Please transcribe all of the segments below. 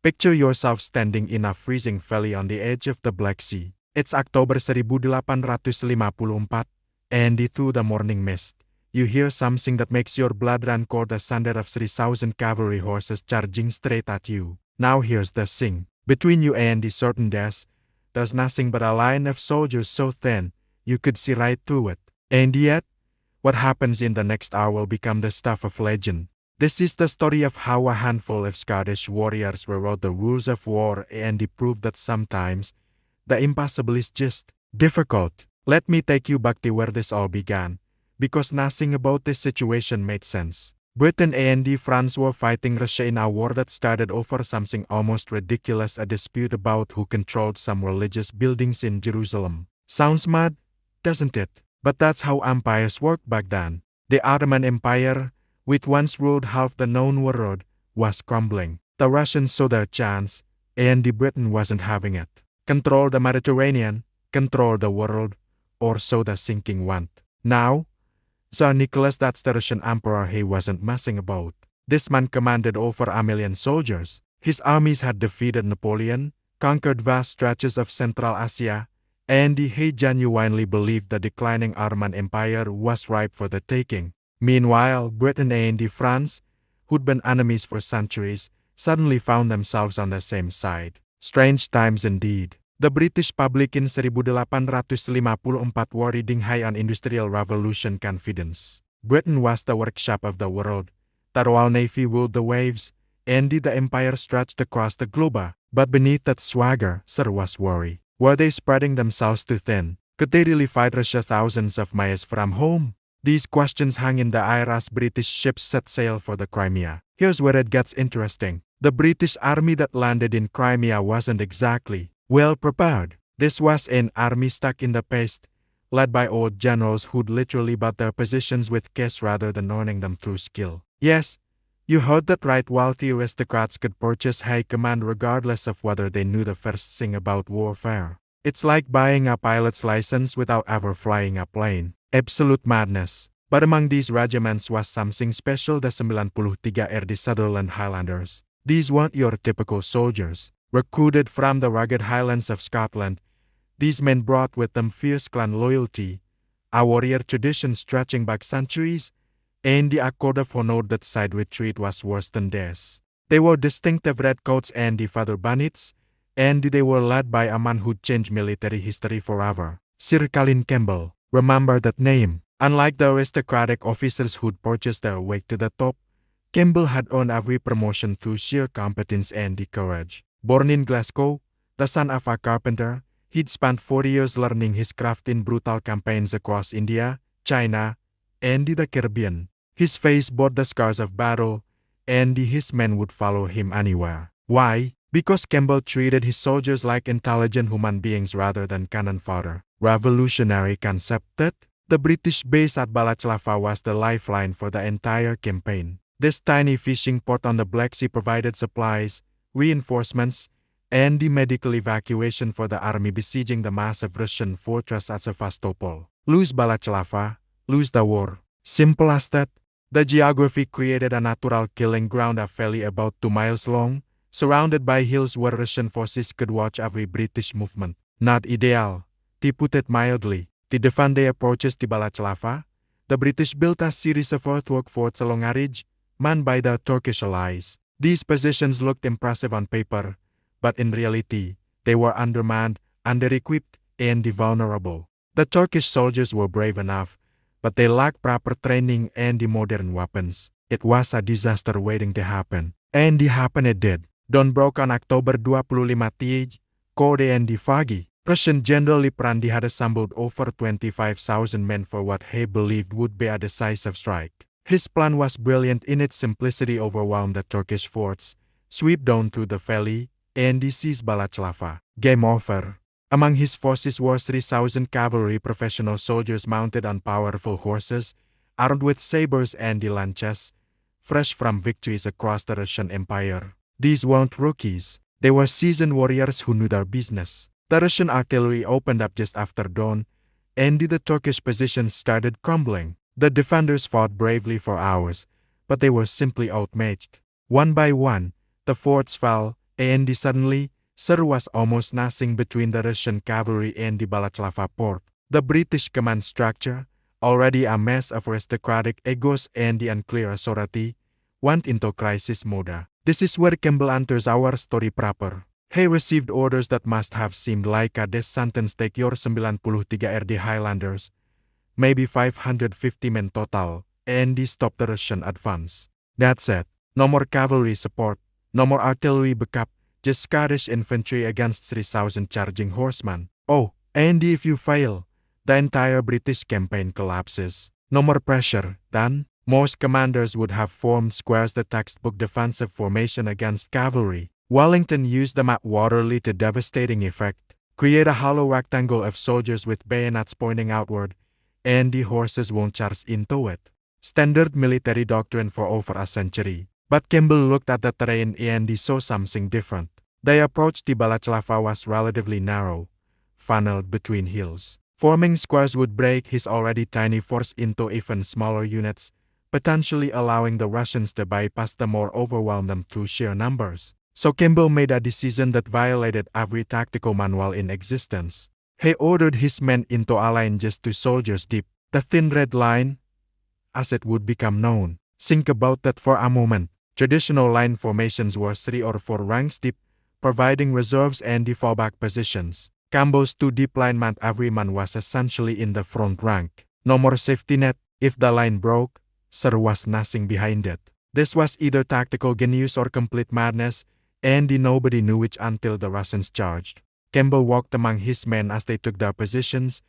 Picture yourself standing in a freezing valley on the edge of the Black Sea. It's October 1854, and through the morning mist, you hear something that makes your blood run cold, the thunder of 3,000 cavalry horses charging straight at you. Now here's the thing. Between you and the certain death, there's nothing but a line of soldiers so thin, you could see right through it. And yet, what happens in the next hour will become the stuff of legend. This is the story of how a handful of Scottish warriors rewrote the rules of war and they proved that sometimes the impossible is just difficult. Let me take you back to where this all began, because nothing about this situation made sense. Britain and France were fighting Russia in a war that started over something almost ridiculous, a dispute about who controlled some religious buildings in Jerusalem. Sounds mad, doesn't it? But that's how empires worked back then. The Ottoman Empire, which once ruled half the known world, was crumbling. The Russians saw their chance, and Britain wasn't having it. Control the Mediterranean, control the world, or so the thinking went. Now, Tsar Nicholas, that's the Russian emperor, he wasn't messing about. This man commanded over 1 million soldiers. His armies had defeated Napoleon, conquered vast stretches of Central Asia, and he genuinely believed the declining Ottoman Empire was ripe for the taking. Meanwhile, Britain and France, who'd been enemies for centuries, suddenly found themselves on the same side. Strange times indeed. The British public in 1854 were riding high on Industrial Revolution confidence. Britain was the workshop of the world. The Royal Navy ruled the waves, and the empire stretched across the globe. But beneath that swagger, there was worry. Were they spreading themselves too thin? Could they really fight Russia thousands of miles from home? These questions hung in the air as British ships set sail for the Crimea. Here's where it gets interesting. The British army that landed in Crimea wasn't exactly well prepared. This was an army stuck in the past, led by old generals who'd literally bought their positions with cash rather than earning them through skill. Yes, you heard that right. Wealthy aristocrats could purchase high command regardless of whether they knew the first thing about warfare. It's like buying a pilot's license without ever flying a plane. Absolute madness. But among these regiments was something special, the 93 RD Sutherland Highlanders. These weren't your typical soldiers. Recruited from the rugged highlands of Scotland, these men brought with them fierce clan loyalty, a warrior tradition stretching back centuries, and the code of honor that side retreat was worse than death. They wore distinctive red coats and feather bonnets, and they were led by a man who'd changed military history forever. Sir Colin Campbell. Remember that name? Unlike the aristocratic officers who'd purchased their way to the top, Campbell had earned every promotion through sheer competence and courage. Born in Glasgow, the son of a carpenter, he'd spent 40 years learning his craft in brutal campaigns across India, China, and the Caribbean. His face bore the scars of battle, and his men would follow him anywhere. Why? Because Campbell treated his soldiers like intelligent human beings rather than cannon fodder. Revolutionary concept that the British base at Balaclava was the lifeline for the entire campaign. This tiny fishing port on the Black Sea provided supplies, reinforcements, and the medical evacuation for the army besieging the massive Russian fortress at Sevastopol. Lose Balaclava, lose the war. Simple as that. The geography created a natural killing ground, a valley about 2 miles long, surrounded by hills where Russian forces could watch every British movement. Not ideal, to put it mildly. To defend their approaches to Balaclava, the British built a series of earthwork forts along a ridge, manned by their Turkish allies. These positions looked impressive on paper, but in reality, they were undermanned, under-equipped, and vulnerable. The Turkish soldiers were brave enough, but they lacked proper training and modern weapons. It was a disaster waiting to happen. And it did. Dawn broke on October 25, cold and foggy. Russian General Liprandi had assembled over 25,000 men for what he believed would be a decisive strike. His plan was brilliant in its simplicity: overwhelm the Turkish forts, sweep down through the valley, and seize Balaclava. Game over. Among his forces were 3,000 cavalry professional soldiers mounted on powerful horses, armed with sabers and lances, fresh from victories across the Russian Empire. These weren't rookies. They were seasoned warriors who knew their business. The Russian artillery opened up just after dawn, and the Turkish positions started crumbling. The defenders fought bravely for hours, but they were simply outmatched. One by one, the forts fell, And suddenly, there was almost nothing between the Russian cavalry and the Balaclava port. The British command structure, already a mess of aristocratic egos and the unclear authority, went into crisis mode. This is where Campbell enters our story proper. He received orders that must have seemed like a death sentence: take your 93 RD Highlanders, maybe 550 men total, and stop the Russian advance. That's it. No more cavalry support, no more artillery backup, just Scottish infantry against 3,000 charging horsemen. Oh, and if you fail, the entire British campaign collapses. No more pressure, then. Most commanders would have formed squares, the textbook defensive formation against cavalry. Wellington used them at Waterloo to devastating effect. Create a hollow rectangle of soldiers with bayonets pointing outward, and the horses won't charge into it. Standard military doctrine for over a century. But Campbell looked at the terrain and he saw something different. The approach to Balaclava was relatively narrow, funneled between hills. Forming squares would break his already tiny force into even smaller units, potentially allowing the Russians to bypass them or overwhelm them through sheer numbers. So Campbell made a decision that violated every tactical manual in existence. He ordered his men into a line just 2 soldiers deep, the Thin Red Line, as it would become known. Think about that for a moment. Traditional line formations were 3 or 4 ranks deep, providing reserves and the fallback positions. Campbell's 2 deep line meant every man was essentially in the front rank. No more safety net. If the line broke, there was nothing behind it. This was either tactical genius or complete madness, and nobody knew which until the Russians charged. Campbell walked among his men as they took their positions,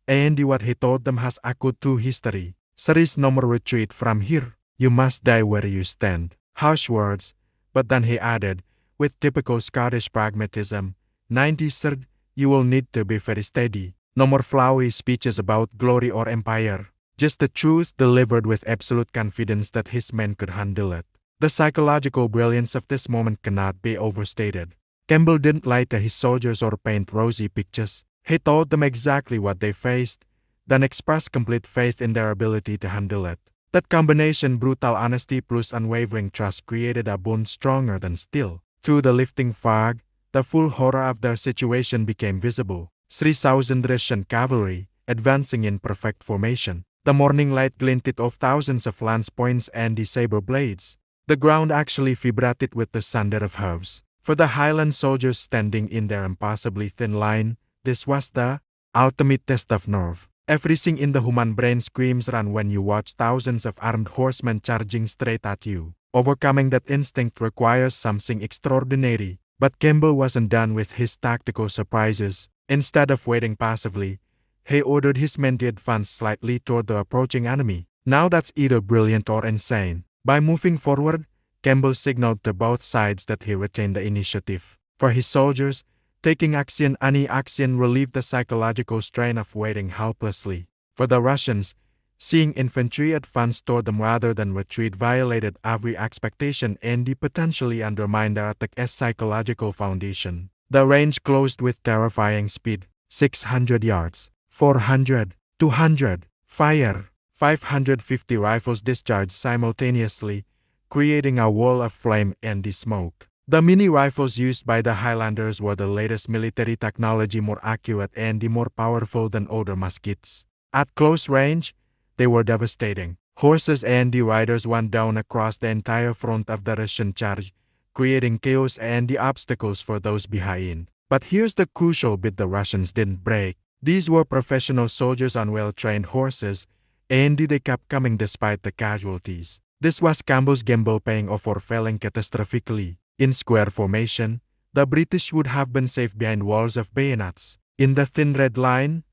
and what he told them has echoed through history. There is no more retreat from here. You must die where you stand. Harsh words, but then he added, with typical Scottish pragmatism, 93rd, you will need to be very steady. No more flowery speeches about glory or empire. Just the truth delivered with absolute confidence that his men could handle it. The psychological brilliance of this moment cannot be overstated. Campbell didn't lie to his soldiers or paint rosy pictures. He told them exactly what they faced, then expressed complete faith in their ability to handle it. That combination, brutal honesty plus unwavering trust, created a bond stronger than steel. Through the lifting fog, the full horror of their situation became visible. 3,000 Russian cavalry, advancing in perfect formation. The morning light glinted off thousands of lance points and the saber blades. The ground actually vibrated with the thunder of hooves. For the Highland soldiers standing in their impossibly thin line, this was the ultimate test of nerve. Everything in the human brain screams run when you watch thousands of armed horsemen charging straight at you. Overcoming that instinct requires something extraordinary. But Campbell wasn't done with his tactical surprises. Instead of waiting passively, he ordered his men to advance slightly toward the approaching enemy. Now that's either brilliant or insane. By moving forward, Campbell signaled to both sides that he retained the initiative. For his soldiers, taking any action relieved the psychological strain of waiting helplessly. For the Russians, seeing infantry advance toward them rather than retreat violated every expectation and potentially undermined their attack's psychological foundation. The range closed with terrifying speed. 600 yards. 400, 200, fire. 550 rifles discharged simultaneously, creating a wall of flame and smoke. The mini rifles used by the Highlanders were the latest military technology, more accurate and more powerful than older muskets. At close range, they were devastating. Horses and the riders went down across the entire front of the Russian charge, creating chaos and the obstacles for those behind. But here's the crucial bit: the Russians didn't break. These were professional soldiers on well-trained horses, and they kept coming despite the casualties. This was Campbell's gamble paying off or failing catastrophically. In square formation, the British would have been safe behind walls of bayonets. In the Thin Red Line,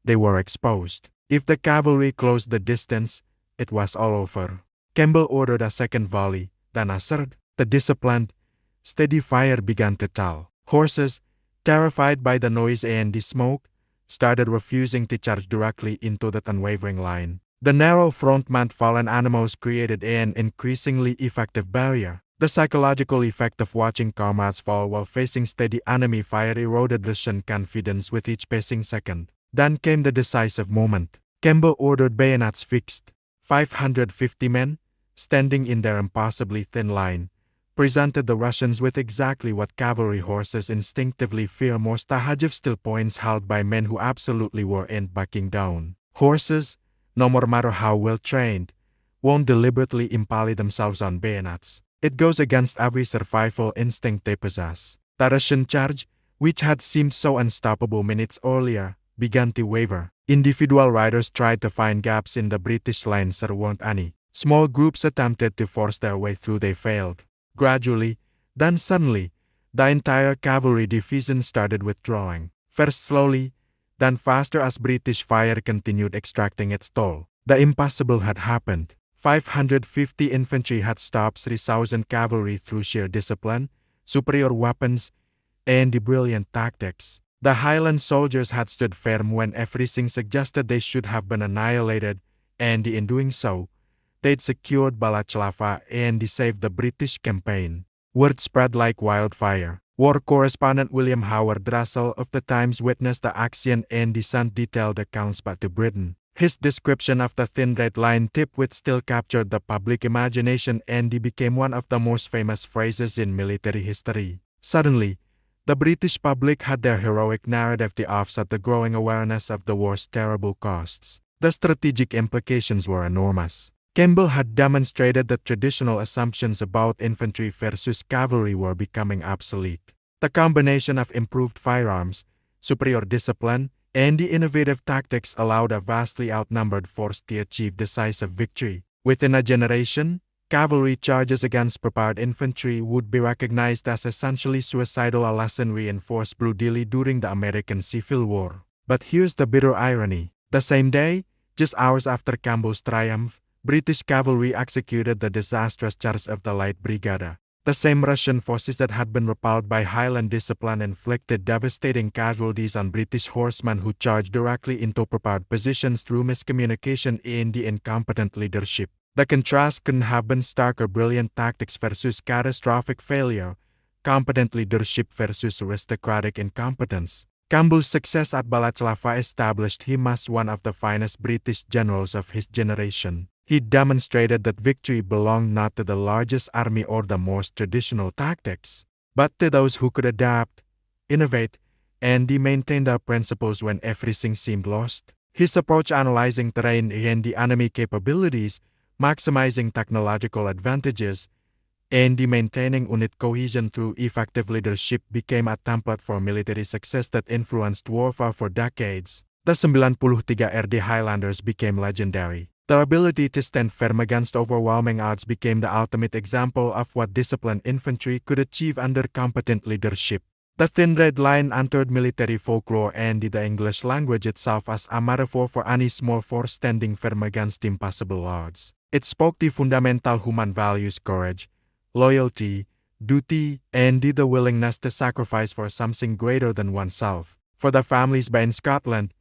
they were exposed. If the cavalry closed the distance, it was all over. Campbell ordered a second volley, then a third. The disciplined, steady fire began to tell. Horses, terrified by the noise and the smoke, started refusing to charge directly into that unwavering line. The narrow front meant fallen animals created an increasingly effective barrier. The psychological effect of watching comrades fall while facing steady enemy fire eroded Russian confidence with each passing second. Then came the decisive moment. Campbell ordered bayonets fixed. 550 men, standing in their impossibly thin line, presented the Russians with exactly what cavalry horses instinctively fear most: a hedge of steel points held by men who absolutely weren't backing down. Horses, no matter how well trained, won't deliberately impale themselves on bayonets. It goes against every survival instinct they possess. The Russian charge, which had seemed so unstoppable minutes earlier, began to waver. Individual riders tried to find gaps in the British lines. There weren't any. Small groups attempted to force their way through. They failed. Gradually, then suddenly, the entire cavalry division started withdrawing. First slowly, then faster as British fire continued extracting its toll. The impossible had happened. 550 infantry had stopped 3,000 cavalry through sheer discipline, superior weapons, and the brilliant tactics. The Highland soldiers had stood firm when everything suggested they should have been annihilated, and in doing so, they'd secured Balaclava and saved the British campaign. Word spread like wildfire. War correspondent William Howard Russell of the Times witnessed the action and sent detailed accounts back to Britain. His description of the thin red line tipped with steel captured the public imagination and became one of the most famous phrases in military history. Suddenly, the British public had their heroic narrative to offset the growing awareness of the war's terrible costs. The strategic implications were enormous. Campbell had demonstrated that traditional assumptions about infantry versus cavalry were becoming obsolete. The combination of improved firearms, superior discipline, and the innovative tactics allowed a vastly outnumbered force to achieve decisive victory. Within a generation, cavalry charges against prepared infantry would be recognized as essentially suicidal, a lesson reinforced brutally during the American Civil War. But here's the bitter irony. The same day, just hours after Campbell's triumph, British cavalry executed the disastrous charge of the Light Brigade. The same Russian forces that had been repelled by Highland discipline inflicted devastating casualties on British horsemen who charged directly into prepared positions through miscommunication and the incompetent leadership. The contrast couldn't have been starker: brilliant tactics versus catastrophic failure, competent leadership versus aristocratic incompetence. Campbell's success at Balaclava established him as one of the finest British generals of his generation. He demonstrated that victory belonged not to the largest army or the most traditional tactics, but to those who could adapt, innovate, and maintain their principles when everything seemed lost. His approach, analyzing terrain and the enemy capabilities, maximizing technological advantages, and maintaining unit cohesion through effective leadership, became a template for military success that influenced warfare for decades. The 93 RD Highlanders became legendary. Their ability to stand firm against overwhelming odds became the ultimate example of what disciplined infantry could achieve under competent leadership. The thin red line entered military folklore and the English language itself as a metaphor for any small force standing firm against impossible odds. It spoke to fundamental human values: courage, loyalty, duty, and the willingness to sacrifice for something greater than oneself. For the families in Scotland,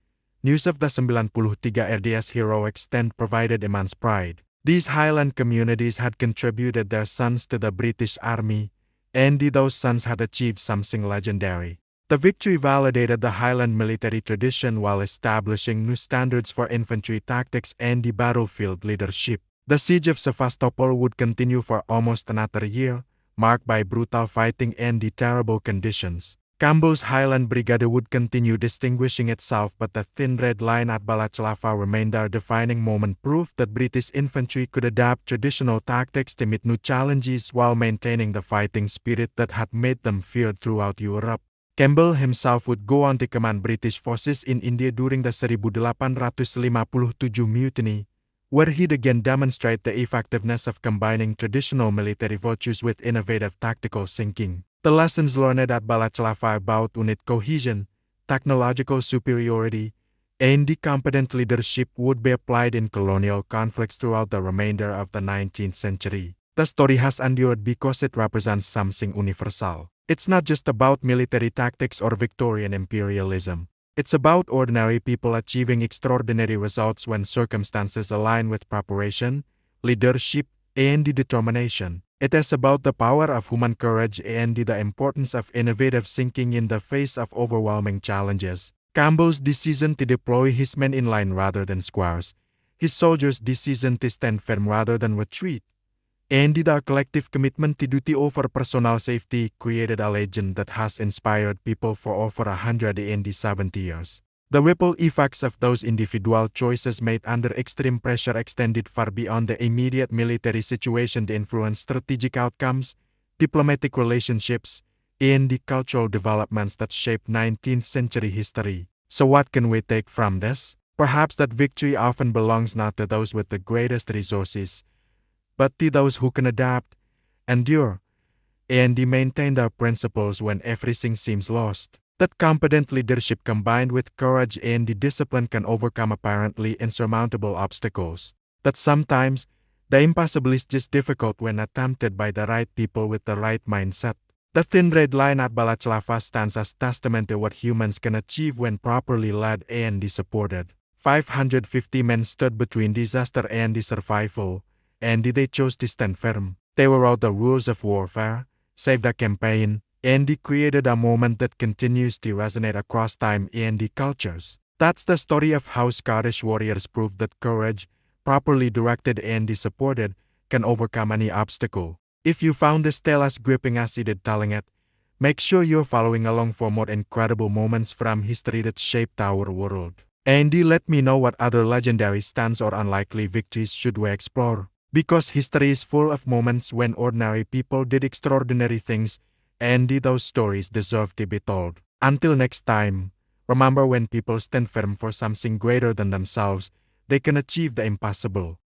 news of the 93 RD's heroic stand provided immense pride. These Highland communities had contributed their sons to the British Army, and those sons had achieved something legendary. The victory validated the Highland military tradition while establishing new standards for infantry tactics and the battlefield leadership. The siege of Sevastopol would continue for almost another year, marked by brutal fighting and the terrible conditions. Campbell's Highland Brigade would continue distinguishing itself, but the thin red line at Balaclava remained their defining moment, proof that British infantry could adapt traditional tactics to meet new challenges while maintaining the fighting spirit that had made them feared throughout Europe. Campbell himself would go on to command British forces in India during the 1857 mutiny, where he'd again demonstrate the effectiveness of combining traditional military virtues with innovative tactical thinking. The lessons learned at Balaclava about unit cohesion, technological superiority, and competent leadership would be applied in colonial conflicts throughout the remainder of the 19th century. The story has endured because it represents something universal. It's not just about military tactics or Victorian imperialism. It's about ordinary people achieving extraordinary results when circumstances align with preparation, leadership, and determination. It is about the power of human courage and the importance of innovative thinking in the face of overwhelming challenges. Campbell's decision to deploy his men in line rather than squares, his soldiers' decision to stand firm rather than retreat, And the collective commitment to duty over personal safety created a legend that has inspired people for over 170 years. The ripple effects of those individual choices made under extreme pressure extended far beyond the immediate military situation to influence strategic outcomes, diplomatic relationships, and the cultural developments that shaped 19th century history. So what can we take from this? Perhaps that victory often belongs not to those with the greatest resources, but to those who can adapt, endure, and maintain their principles when everything seems lost. That competent leadership combined with courage and the discipline can overcome apparently insurmountable obstacles. That sometimes, the impossible is just difficult when attempted by the right people with the right mindset. The thin red line at Balaclava stands as testament to what humans can achieve when properly led and supported. 550 men stood between disaster and the survival, and they chose to stand firm. They wrote the rules of warfare, saved a campaign, and created a moment that continues to resonate across time and the cultures. That's the story of how Scottish warriors proved that courage, properly directed and supported, can overcome any obstacle. If you found this tale as gripping as I did telling it, make sure you're following along for more incredible moments from history that shaped our world. And let me know what other legendary stands or unlikely victories should we explore. Because history is full of moments when ordinary people did extraordinary things, and those stories deserve to be told. Until next time, remember when people stand firm for something greater than themselves, they can achieve the impossible.